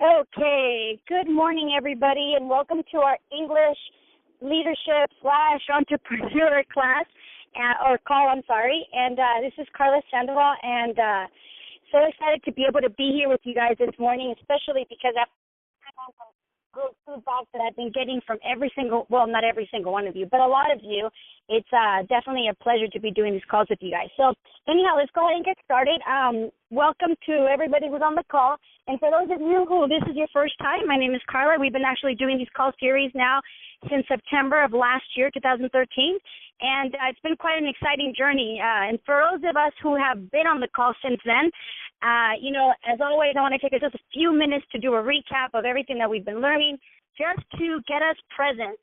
Okay, good morning, everybody, and welcome to our English leadership slash entrepreneur class, or call, I'm sorry. And this is Karla Sandoval, and so excited to be able to be here with you guys this morning, especially because after good feedback that I've been getting from not every single one of you, but a lot of you. It's definitely a pleasure to be doing these calls with you guys. So anyhow, let's go ahead and get started. Welcome to everybody who's on the call. And for those of you who this is your first time, my name is Karla. We've been actually doing these call series now since September of last year, 2013. And it's been quite an exciting journey. And for those of us who have been on the call since then, as always, I want to take just a few minutes to do a recap of everything that we've been learning, just to get us present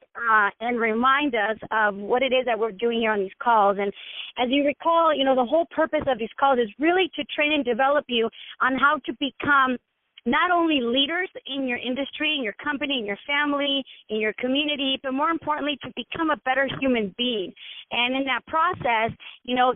and remind us of what it is that we're doing here on these calls. And as you recall, the whole purpose of these calls is really to train and develop you on how to become not only leaders in your industry, in your company, in your family, in your community, but more importantly, to become a better human being. And in that process,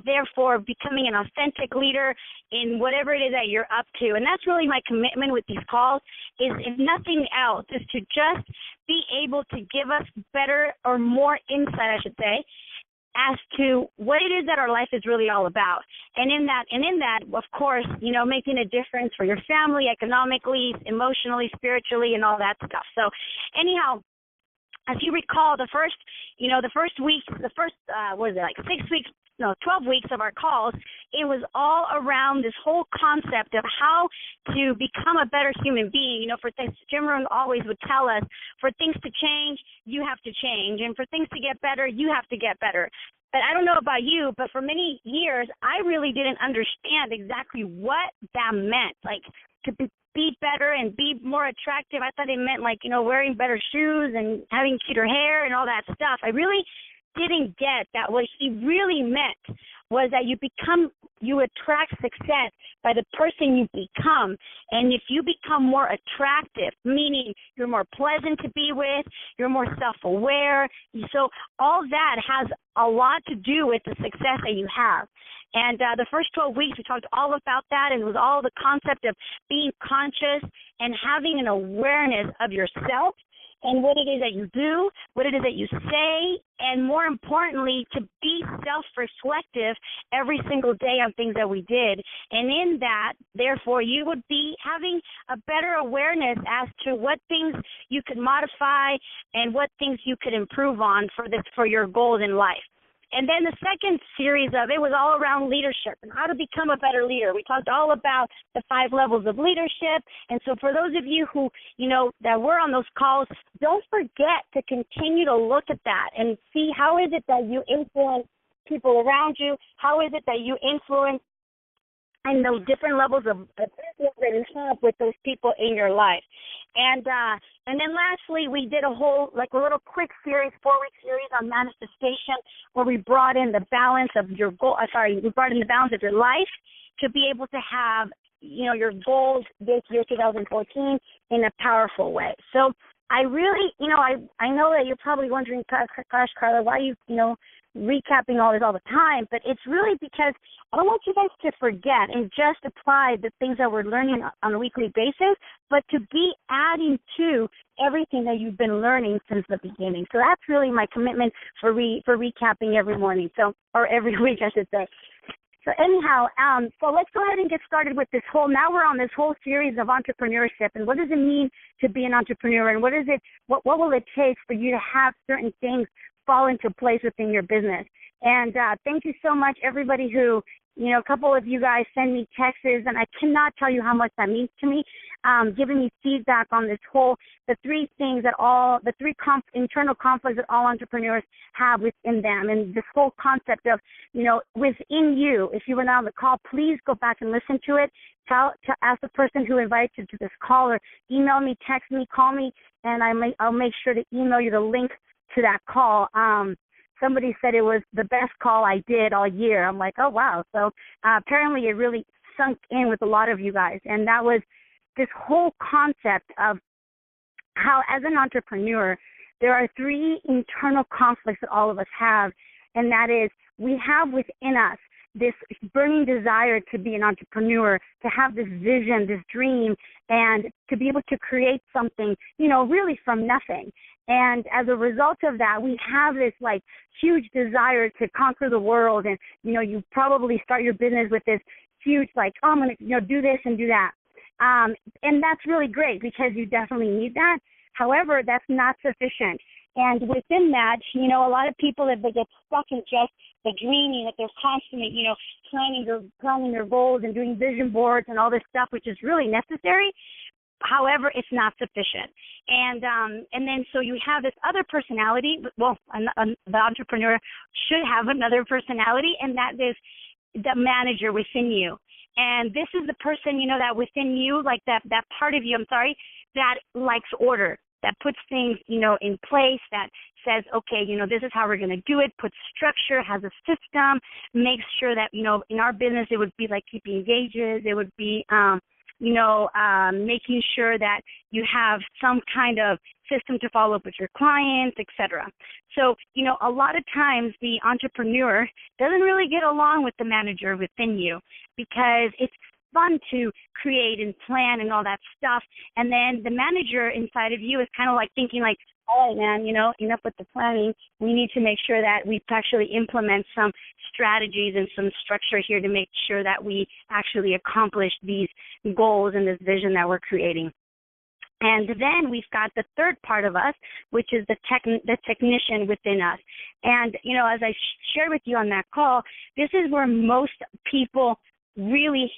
therefore becoming an authentic leader in whatever it is that you're up to. And that's really my commitment with these calls is, if nothing else, is to just be able to give us better or more insight, I should say, as to what it is that our life is really all about. And in that, of course, making a difference for your family, economically, emotionally, spiritually, and all that stuff. So anyhow, as you recall, the first 6 weeks, 12 weeks of our calls, it was all around this whole concept of how to become a better human being. For things, Jim Rohn always would tell us, for things to change, you have to change. And for things to get better, you have to get better. But I don't know about you, but for many years, I really didn't understand exactly what that meant, like to be better and be more attractive. I thought it meant wearing better shoes and having cuter hair and all that stuff. I really didn't get that what he really meant was that you attract success by the person you become. And if you become more attractive, meaning you're more pleasant to be with, you're more self-aware, so all that has a lot to do with the success that you have. And the first 12 weeks, we talked all about that, and it was all the concept of being conscious and having an awareness of yourself and what it is that you do, what it is that you say, and more importantly, to be self-reflective every single day on things that we did. And in that, therefore, you would be having a better awareness as to what things you could modify and what things you could improve on for your goals in life. And then the second series of it was all around leadership and how to become a better leader. We talked all about the 5 levels of leadership. And so for those of you who, that were on those calls, don't forget to continue to look at that and see how is it that you influence people around you, how is it that you influence and those different levels of influence that you have with those people in your life. And then lastly, we did a little quick series, 4-week series on manifestation, where we brought in the balance of your goal. We brought in the balance of your life to be able to have, your goals this year, 2014, in a powerful way. So I really, I know that you're probably wondering, gosh, Karla, why are you, recapping all this all the time? But it's really because I don't want you guys to forget and just apply the things that we're learning on a weekly basis, but to be adding to everything that you've been learning since the beginning. So that's really my commitment for recapping every morning, or every week, I should say. So anyhow, so let's go ahead and get started with now we're on this whole series of entrepreneurship, and what does it mean to be an entrepreneur, and what will it take for you to have certain things fall into place within your business. And thank you so much, everybody who, a couple of you guys send me texts, and I cannot tell you how much that means to me, giving me feedback on the 3 things the 3 internal conflicts that all entrepreneurs have within them, and this whole concept of, within you. If you were not on the call, please go back and listen to it. Ask the person who invited you to this call, or email me, text me, call me, and I'll make sure to email you the link to that call. Somebody said it was the best call I did all year. I'm like, oh, wow. So apparently it really sunk in with a lot of you guys. And that was this whole concept of how, as an entrepreneur, there are 3 internal conflicts that all of us have. And that is, we have within us this burning desire to be an entrepreneur, to have this vision, this dream, and to be able to create something, really from nothing. And as a result of that, we have this huge desire to conquer the world. And, you probably start your business with this huge oh, I'm going to, do this and do that. And that's really great because you definitely need that. However, that's not sufficient. And within that, a lot of people, if they get stuck in just the dreaming, that they're constantly, planning their goals and doing vision boards and all this stuff, which is really necessary. However, it's not sufficient. And then so you have this other personality. Well, the entrepreneur should have another personality, and that is the manager within you. And this is the person, that within you, that part of you, that likes order, that puts things, in place, that says, okay, this is how we're going to do it, puts structure, has a system, makes sure that, in our business, it would be like keeping gauges. It would be, making sure that you have some kind of system to follow up with your clients, etc. So, a lot of times the entrepreneur doesn't really get along with the manager within you because it's fun to create and plan and all that stuff. And then the manager inside of you is kind of thinking all right, man, enough with the planning. We need to make sure that we actually implement some strategies and some structure here to make sure that we actually accomplish these goals and this vision that we're creating. And then we've got the third part of us, which is the technician within us. And, as I shared with you on that call, this is where most people really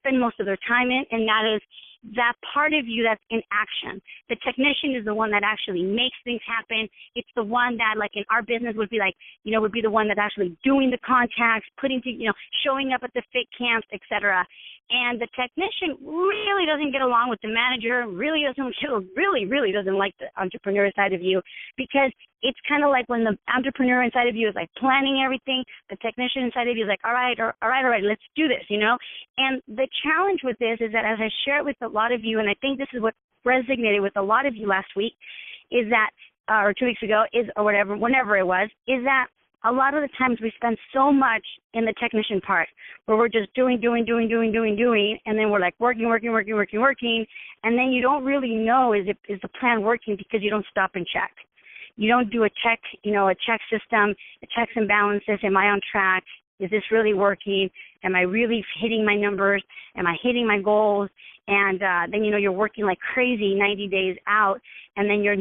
spend most of their time in, and that is that part of you that's in action. The technician is the one that actually makes things happen. It's the one that, in our business, would be would be the one that's actually doing the contacts, showing up at the fit camps, etc. And the technician really doesn't get along with the manager, really doesn't like the entrepreneur side of you, because it's kind of like when the entrepreneur inside of you is planning everything, the technician inside of you is all right, let's do this, And the challenge with this is that, as I shared with a lot of you, and I think this is what resonated with a lot of you last week, is that, or 2 weeks ago, or whenever it was, is that a lot of the times we spend so much in the technician part where we're just doing, and then we're working, and then you don't really know is the plan working because you don't stop and check. You don't do a check system, a checks and balances. Am I on track? Is this really working? Am I really hitting my numbers? Am I hitting my goals? And then, you're working like crazy 90 days out, and then you're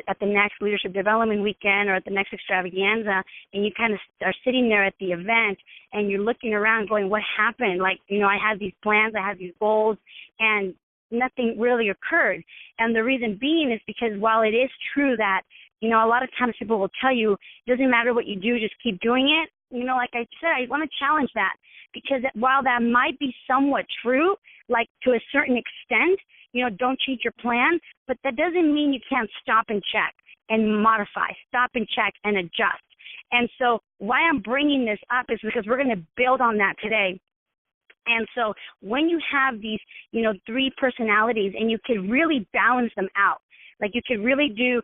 at the next leadership development weekend or at the next extravaganza, and you kind of are sitting there at the event, and you're looking around going, what happened? I had these plans, I had these goals, and nothing really occurred. And the reason being is because while it is true that, a lot of times people will tell you, it doesn't matter what you do, just keep doing it. Like I said, I want to challenge that, because while that might be somewhat true, to a certain extent, don't change your plan, but that doesn't mean you can't stop and check and modify, stop and check and adjust. And so why I'm bringing this up is because we're going to build on that today. And so when you have these, three personalities, and you can really balance them out, you could really do,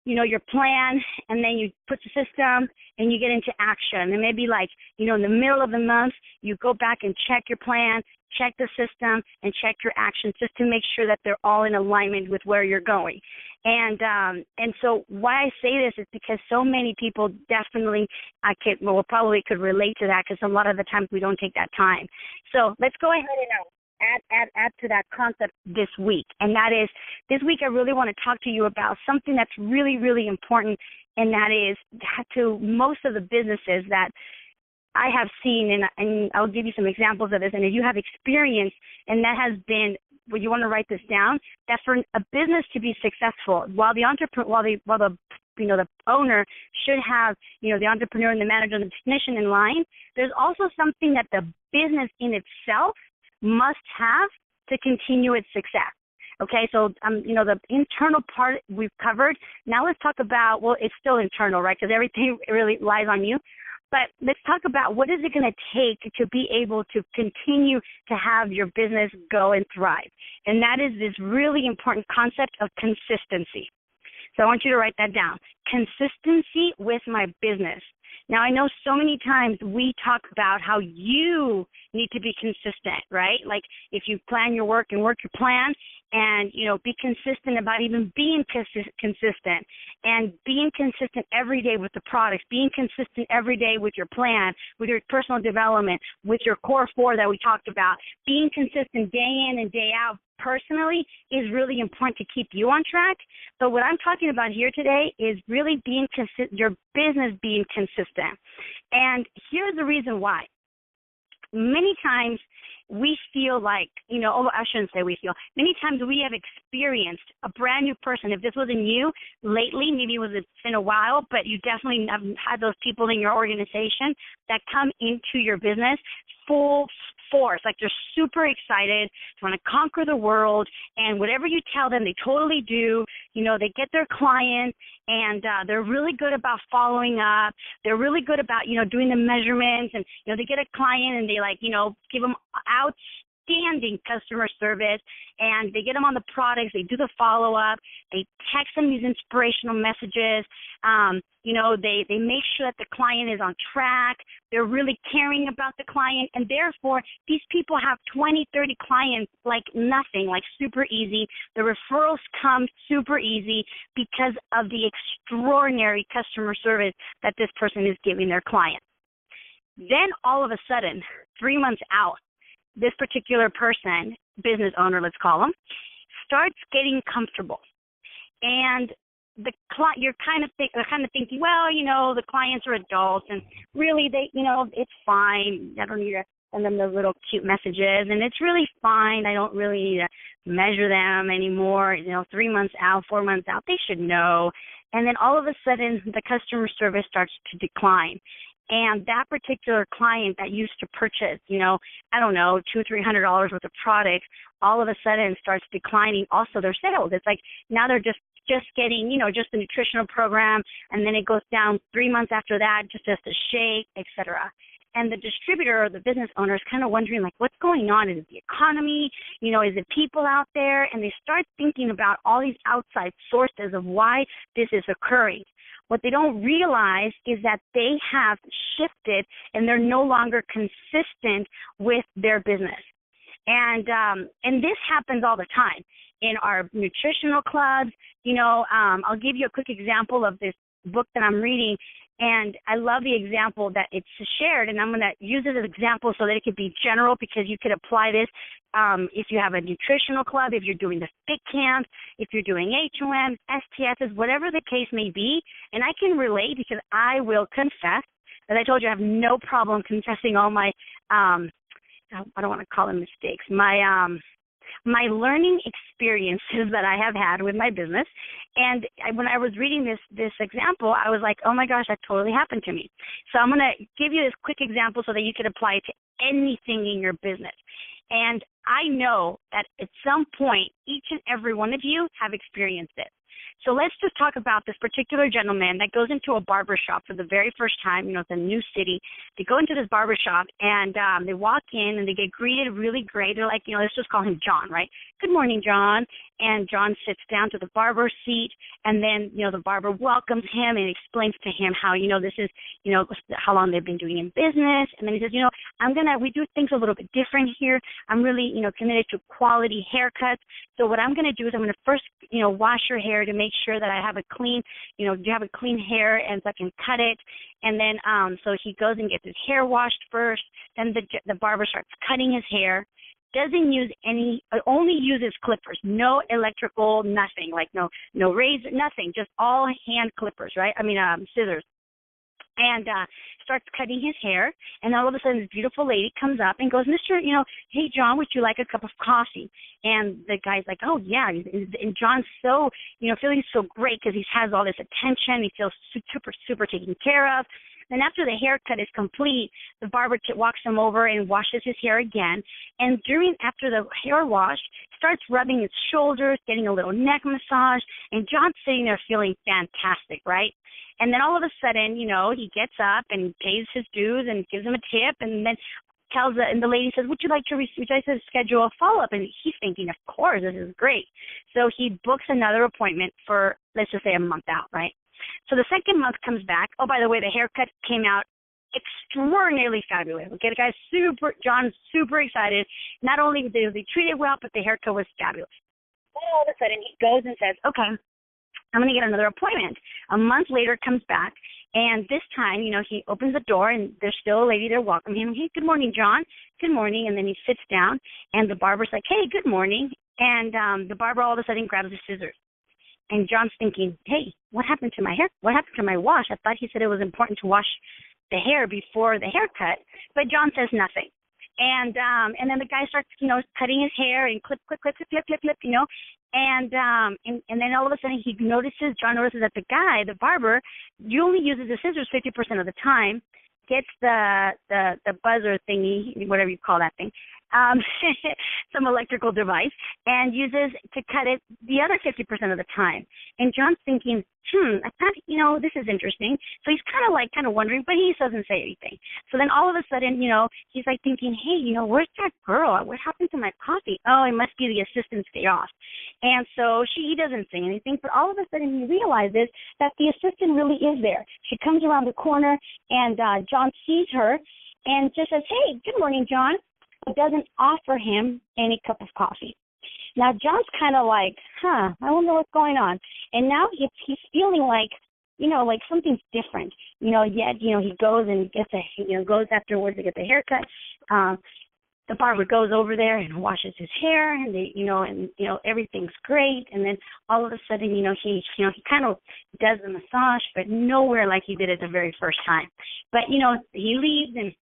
your plan, and then you put the system, and you get into action. And maybe in the middle of the month, you go back and check your plan, check the system, and check your actions just to make sure that they're all in alignment with where you're going. And so why I say this is because so many people definitely probably could relate to that, because a lot of the times we don't take that time. So let's go ahead and add to that concept this week. And that is, this week I really want to talk to you about something that's really, really important, and that is to most of the businesses that I have seen, and I'll give you some examples of this, and if you have experience, and that has been, well, you want to write this down, that for a business to be successful, while the owner should have, the entrepreneur and the manager and the technician in line, there's also something that the business in itself must have to continue its success. Okay, so, the internal part we've covered. Now let's talk about, well, it's still internal, right, because everything really lies on you. But let's talk about what is it going to take to be able to continue to have your business go and thrive. And that is this really important concept of consistency. So I want you to write that down. Consistency with my business. Now, I know so many times we talk about how you need to be consistent, right? Like if you plan your work and work your plan and, be consistent about even being consistent and being consistent every day with the products, being consistent every day with your plan, with your personal development, with your core four that we talked about, being consistent day in and day out personally is really important to keep you on track. But what I'm talking about here today is really being consistent, your business being consistent. And here's the reason why. Many times we feel like, I shouldn't say we feel. Many times we have experienced a brand new person. If this wasn't you lately, maybe it's been a while, but you definitely have had those people in your organization that come into your business full force. Like they're super excited, want to conquer the world, and whatever you tell them, they totally do. They get their clients, and they're really good about following up. They're really good about, doing the measurements, and, they get a client and they give them outstanding customer service, and they get them on the products. They do the follow-up. They text them these inspirational messages. They make sure that the client is on track. They're really caring about the client, and therefore these people have 20, 30 clients like nothing, like super easy. The referrals come super easy because of the extraordinary customer service that this person is giving their clients. Then all of a sudden, 3 months out, this particular person, business owner, let's call them, starts getting comfortable. And you're kind of thinking, well, the clients are adults, and really it's fine. I don't need to send them those little cute messages, and it's really fine. I don't really need to measure them anymore. 3 months out, 4 months out, they should know. And then all of a sudden, the customer service starts to decline. And that particular client that used to purchase, $200, $300 worth of product, all of a sudden starts declining also their sales. It's like now they're just getting, just the nutritional program, and then it goes down 3 months after that, just a shake, etc. And the distributor or the business owner is kind of wondering, like, what's going on? Is it the economy? Is it people out there? And they start thinking about all these outside sources of why this is occurring. What they don't realize is that they have shifted and they're no longer consistent with their business. And this happens all the time in our nutritional clubs. I'll give you a quick example of this book that I'm reading, and I love the example that it's shared, and I'm going to use it as an example so that it could be general, because you could apply this if you have a nutritional club, if you're doing the fit camps, if you're doing HOMs, STSs, whatever the case may be. And I can relate because I will confess, as I told you, I have no problem confessing all my, I don't want to call them mistakes, my learning experiences that I have had with my business. And when I was reading this example, I was like, oh my gosh, that totally happened to me. So I'm going to give you this quick example so that you can apply it to anything in your business. And I know that at some point, each and every one of you have experienced it. So let's just talk about this particular gentleman that goes into a barber shop for the very first time. It's a new city. They go into this barber shop, and they walk in, and they get greeted really great. They're like, let's just call him John, right? Good morning, John. And John sits down to the barber seat, and then, the barber welcomes him and explains to him how, this is, how long they've been doing in business. And then he says, we do things a little bit different here. I'm really, committed to quality haircuts. So what I'm going to do is I'm going to first, wash your hair to make sure that I have a clean, you have a clean hair, and so I can cut it. And then, so he goes and gets his hair washed first. Then the barber starts cutting his hair. Doesn't use only uses clippers, no electrical, nothing, like no razor, nothing, just all hand clippers, right? Scissors. And starts cutting his hair, and all of a sudden this beautiful lady comes up and goes, hey, John, would you like a cup of coffee? And the guy's like, oh, yeah. And John's so, feeling so great because he has all this attention. He feels super, super taken care of. Then after the haircut is complete, the barber walks him over and washes his hair again. And after the hair wash, starts rubbing his shoulders, getting a little neck massage, and John's sitting there feeling fantastic, right? And then all of a sudden, he gets up and pays his dues and gives him a tip, and then and the lady says, would you like to schedule a follow-up? And he's thinking, of course, this is great. So he books another appointment for, let's just say, a month out, right? So the second month comes back. Oh, by the way, the haircut came out extraordinarily fabulous. Okay, John's super excited. Not only did they treat it well, but the haircut was fabulous. Then all of a sudden he goes and says, okay, I'm going to get another appointment. A month later comes back, and this time, he opens the door, and there's still a lady there welcoming him. Hey, good morning, John. Good morning. And then he sits down, and the barber's like, hey, good morning. And the barber all of a sudden grabs the scissors. And John's thinking, hey, what happened to my hair? What happened to my wash? I thought he said it was important to wash the hair before the haircut, but John says nothing. And then the guy starts, cutting his hair and clip, and then all of a sudden John notices that the barber, only uses the scissors 50% of the time, gets the buzzer thingy, whatever you call that thing, some electrical device, and uses to cut it the other 50% of the time. And John's thinking, I thought, this is interesting. So he's kind of wondering, but he doesn't say anything. So then all of a sudden, he's like thinking, hey, where's that girl? What happened to my coffee? Oh, it must be the assistant's day off. And so he doesn't say anything, but all of a sudden he realizes that the assistant really is there. She comes around the corner, and John sees her and just says, hey, good morning, John. But doesn't offer him any cup of coffee. Now, John's kind of like, I wonder what's going on. And now he's feeling like, like something's different. Yet, he goes and gets goes afterwards to get the haircut. The barber goes over there and washes his hair, and everything's great. And then all of a sudden, he kind of does the massage, but nowhere like he did it the very first time. But, he leaves, and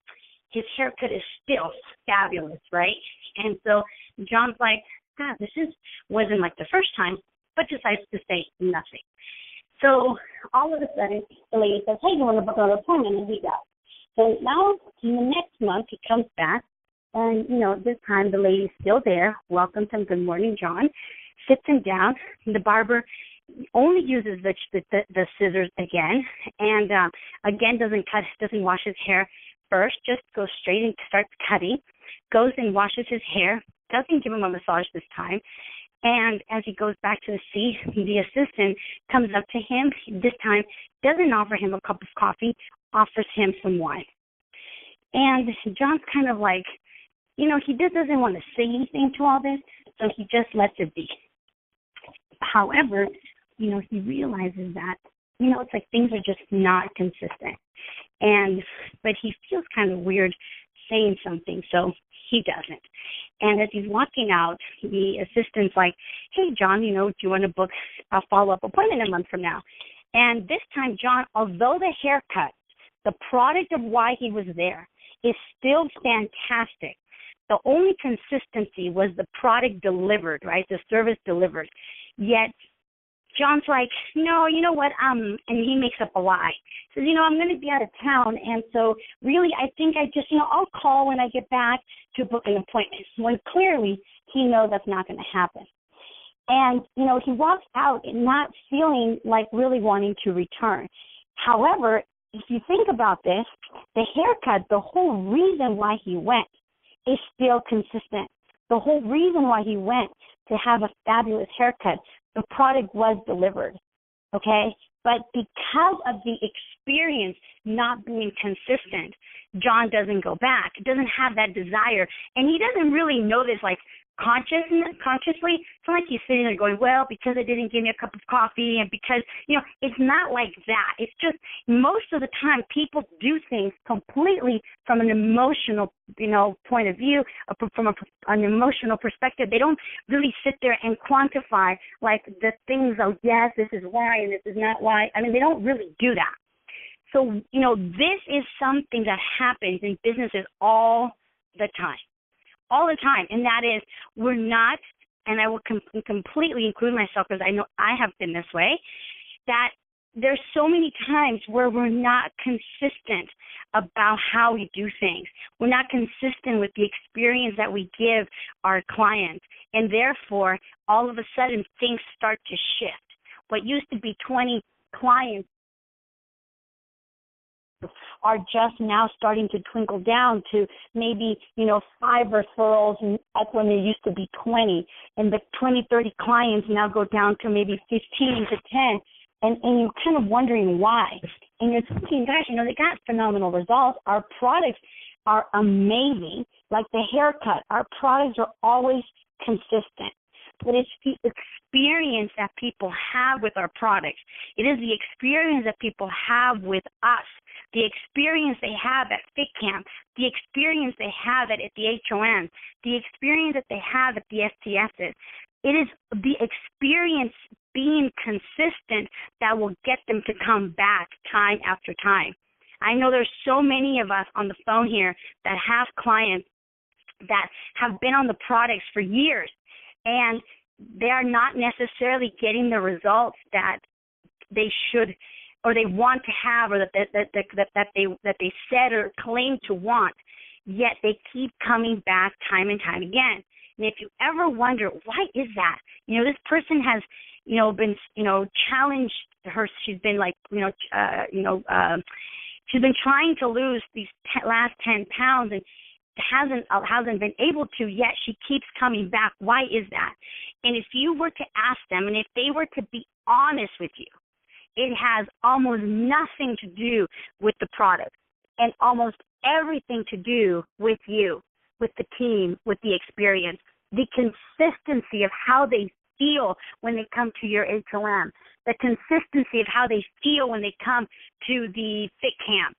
his haircut is still fabulous, right? And so John's like, God, wasn't like the first time, but decides to say nothing. So all of a sudden, the lady says, hey, you want to book another appointment? And he does. So now in the next month, he comes back, and, this time the lady's still there, welcomes him, good morning, John, sits him down. The barber only uses the scissors again, and again doesn't wash his hair first, just goes straight and starts cutting, goes and washes his hair, doesn't give him a massage this time. And as he goes back to the seat, the assistant comes up to him, this time doesn't offer him a cup of coffee, offers him some wine. And John's kind of like, he just doesn't want to say anything to all this, so he just lets it be. However, he realizes that, it's like things are just not consistent. But he feels kind of weird saying something, so he doesn't. And as he's walking out, the assistant's like, hey, John, do you want to book a follow-up appointment a month from now? And this time, John, although the haircut, the product of why he was there, is still fantastic, the only consistency was the product delivered, right, the service delivered. Yet John's like, no, you know what, and he makes up a lie. He says, I'm going to be out of town, and so really I think I just, I'll call when I get back to book an appointment, when clearly he knows that's not going to happen. And, he walks out and not feeling like really wanting to return. However, if you think about this, the haircut, the whole reason why he went is still consistent. The whole reason why he went to have a fabulous haircut, the product was delivered, okay? But because of the experience not being consistent, John doesn't go back, doesn't have that desire, and he doesn't really know this, like, consciously. It's not like he's sitting there going, well, because they didn't give me a cup of coffee, and because, it's not like that. It's just most of the time people do things completely from an emotional, point of view, from an emotional perspective. They don't really sit there and quantify, like, the things, oh, yes, this is why and this is not why. I mean, they don't really do that. So, this is something that happens in businesses all the time. All the time, and that is, we're not, and I will completely include myself because I know I have been this way, that there's so many times where we're not consistent about how we do things. We're not consistent with the experience that we give our clients, and therefore, all of a sudden, things start to shift. What used to be 20 clients are just now starting to twinkle down to maybe, 5 referrals, like when there used to be 20. And the 20, 30 clients now go down to maybe 15 to 10 and you're kind of wondering why. And you're thinking, gosh, they got phenomenal results. Our products are amazing. Like the haircut, our products are always consistent. But it's the experience that people have with our products. It is the experience that people have with us, the experience they have at Fit Camp, the experience they have at the HOM, the experience that they have at the STSs. It is the experience being consistent that will get them to come back time after time. I know there's so many of us on the phone here that have clients that have been on the products for years, and they are not necessarily getting the results that they should or they want to have, or that they said or claim to want, yet they keep coming back time and time again. And if you ever wonder, why is that? This person has, been, challenged her. She's been like, she's been trying to lose these last 10 pounds and hasn't been able to, yet she keeps coming back. Why is that? And if you were to ask them, and if they were to be honest with you, it has almost nothing to do with the product and almost everything to do with you, with the team, with the experience, the consistency of how they feel when they come to your HOM, the consistency of how they feel when they come to the Fit Camp.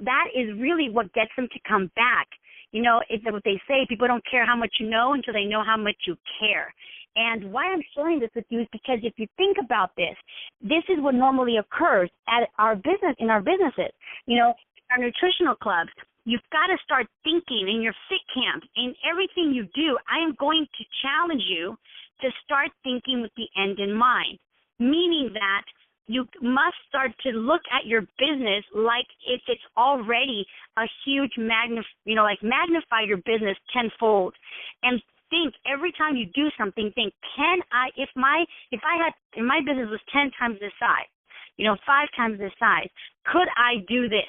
That is really what gets them to come back. It's what they say, people don't care how much you know until they know how much you care. And why I'm sharing this with you is because if you think about this, this is what normally occurs at our business, in our businesses. Our nutritional clubs, you've got to start thinking in your Fit Camp, in everything you do. I am going to challenge you to start thinking with the end in mind, meaning that you must start to look at your business like if it's already a huge magnify your business tenfold, and think every time you do something, think, if my business was 10 times this size, 5 times this size, could I do this?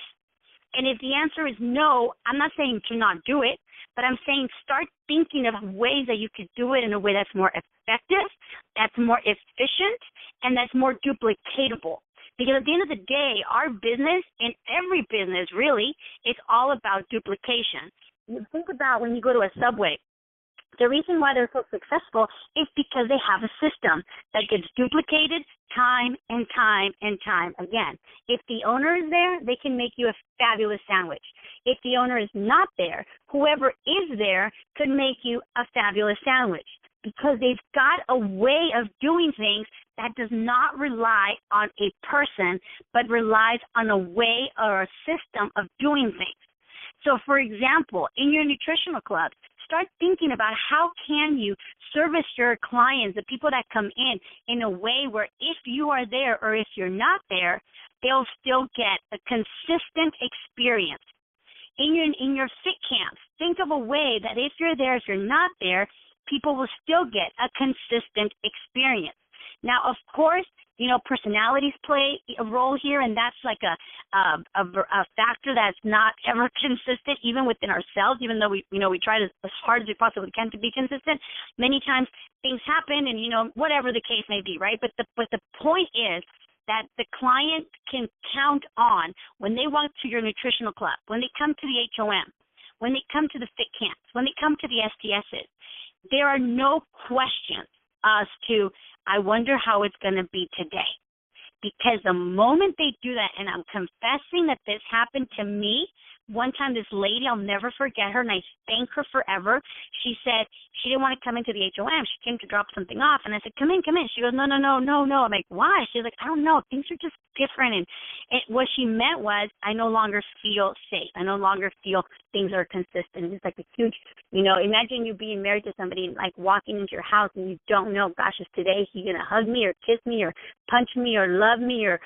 And if the answer is no, I'm not saying to not do it, but I'm saying start thinking of ways that you could do it in a way that's more effective, that's more efficient, and that's more duplicatable. Because at the end of the day, our business, and every business really, it's all about duplication. You think about when you go to a Subway, the reason why they're so successful is because they have a system that gets duplicated time and time and time again. If the owner is there, they can make you a fabulous sandwich. If the owner is not there, whoever is there could make you a fabulous sandwich, because they've got a way of doing things that does not rely on a person, but relies on a way or a system of doing things. So, for example, in your nutritional club, start thinking about how can you service your clients, the people that come in a way where if you are there or if you're not there, they'll still get a consistent experience. In your Fit Camps, think of a way that if you're there, if you're not there, people will still get a consistent experience. Now, of course, personalities play a role here, and that's like a factor that's not ever consistent, even within ourselves. Even though we try as hard as we possibly can to be consistent, many times things happen, and whatever the case may be, right? But the point is that the client can count on when they walk to your nutritional club, when they come to the HOM, when they come to the Fit Camps, when they come to the STSs. There are no questions as to, I wonder how it's going to be today. Because the moment they do that, and I'm confessing that this happened to me, one time this lady, I'll never forget her, and I thank her forever. She said she didn't want to come into the HOM. She came to drop something off, and I said, come in. She goes, no. I'm like, why? She's like, I don't know. Things are just different. And what she meant was, I no longer feel safe. I no longer feel things are consistent. It's like a huge, imagine you being married to somebody and like walking into your house and you don't know, gosh, is today he going to hug me or kiss me or punch me or love me or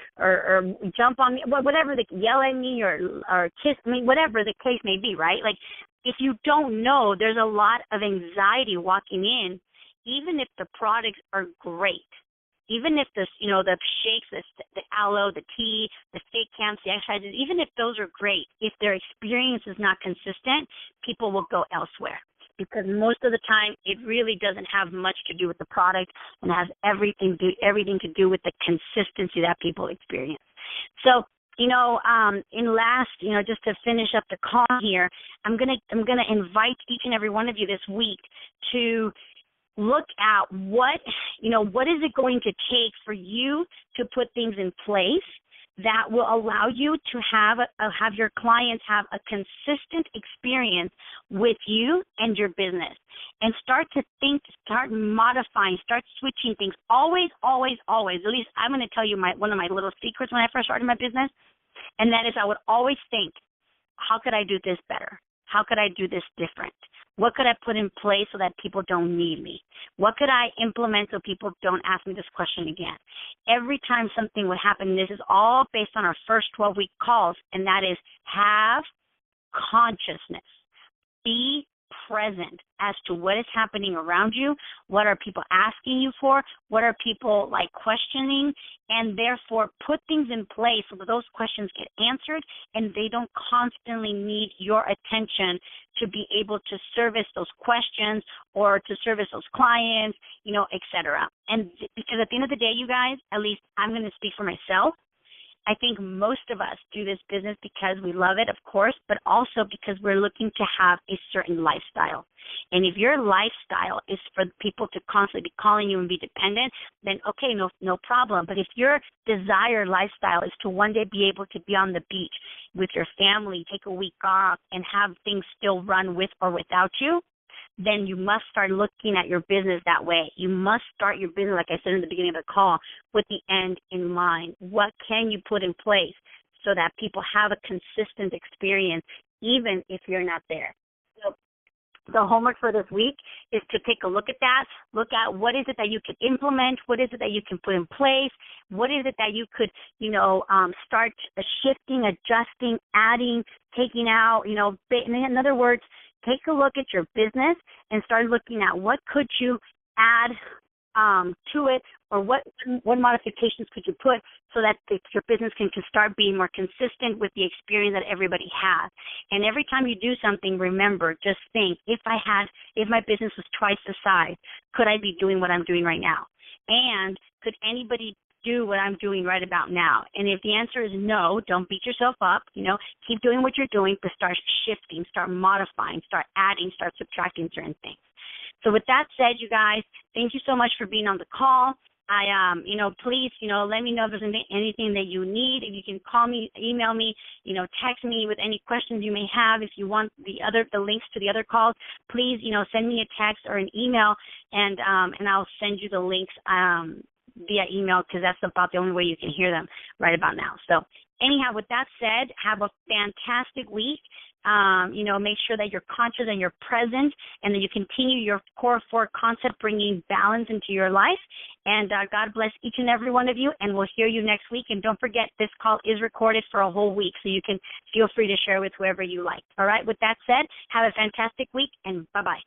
jump on me, whatever, yell at me or kiss me, whatever the case may be, right? Like, if you don't know, there's a lot of anxiety walking in, even if the products are great. Even if the shakes, the aloe, the tea, the Fit Camps, the exercises, even if those are great, if their experience is not consistent, people will go elsewhere. because most of the time it really doesn't have much to do with the product and has everything to do with the consistency that people experience. So, in last, just to finish up the call here, I'm gonna invite each and every one of you this week to look at what is it going to take for you to put things in place that will allow you to have your clients have a consistent experience with you and your business, and start to think, start modifying, start switching things. Always, always, always. At least I'm going to tell you one of my little secrets when I first started my business, and that is I would always think, how could I do this better? How could I do this different? What could I put in place so that people don't need me? What could I implement so people don't ask me this question again? Every time something would happen, this is all based on our first 12-week calls, and that is have consciousness. Be present as to what is happening around you, what are people asking you for, what are people questioning, and therefore put things in place so that those questions get answered and they don't constantly need your attention to be able to service those questions or to service those clients, et cetera. And because at the end of the day, you guys, at least I'm going to speak for myself, I think most of us do this business because we love it, of course, but also because we're looking to have a certain lifestyle. And if your lifestyle is for people to constantly be calling you and be dependent, then okay, no problem. But if your desired lifestyle is to one day be able to be on the beach with your family, take a week off, and have things still run with or without you, then you must start looking at your business that way. You must start your business, like I said in the beginning of the call, with the end in mind. What can you put in place so that people have a consistent experience, even if you're not there? So the homework for this week is to take a look at that, look at what is it that you can implement, what is it that you can put in place, what is it that you could, start shifting, adjusting, adding, taking out, in other words, take a look at your business and start looking at what could you add to it, or what modifications could you put so that your business can start being more consistent with the experience that everybody has. And every time you do something, remember, just think, if my business was twice the size, could I be doing what I'm doing right now? And could anybody do what I'm doing right about now? And if the answer is no, don't beat yourself up. Keep doing what you're doing, but start shifting, start modifying, start adding, start subtracting certain things. So with that said, you guys, thank you so much for being on the call. Please, let me know if there's anything that you need. If you can call me, email me, text me with any questions you may have. If you want the links to the other calls, please, send me a text or an email, and I'll send you the links via email, because that's about the only way you can hear them right about now. So anyhow, with that said, have a fantastic week. Make sure that you're conscious and you're present, and that you continue your core 4 concept, bringing balance into your life. And God bless each and every one of you, and we'll hear you next week. And don't forget, this call is recorded for a whole week, so you can feel free to share with whoever you like. All right, with that said, have a fantastic week, and bye-bye.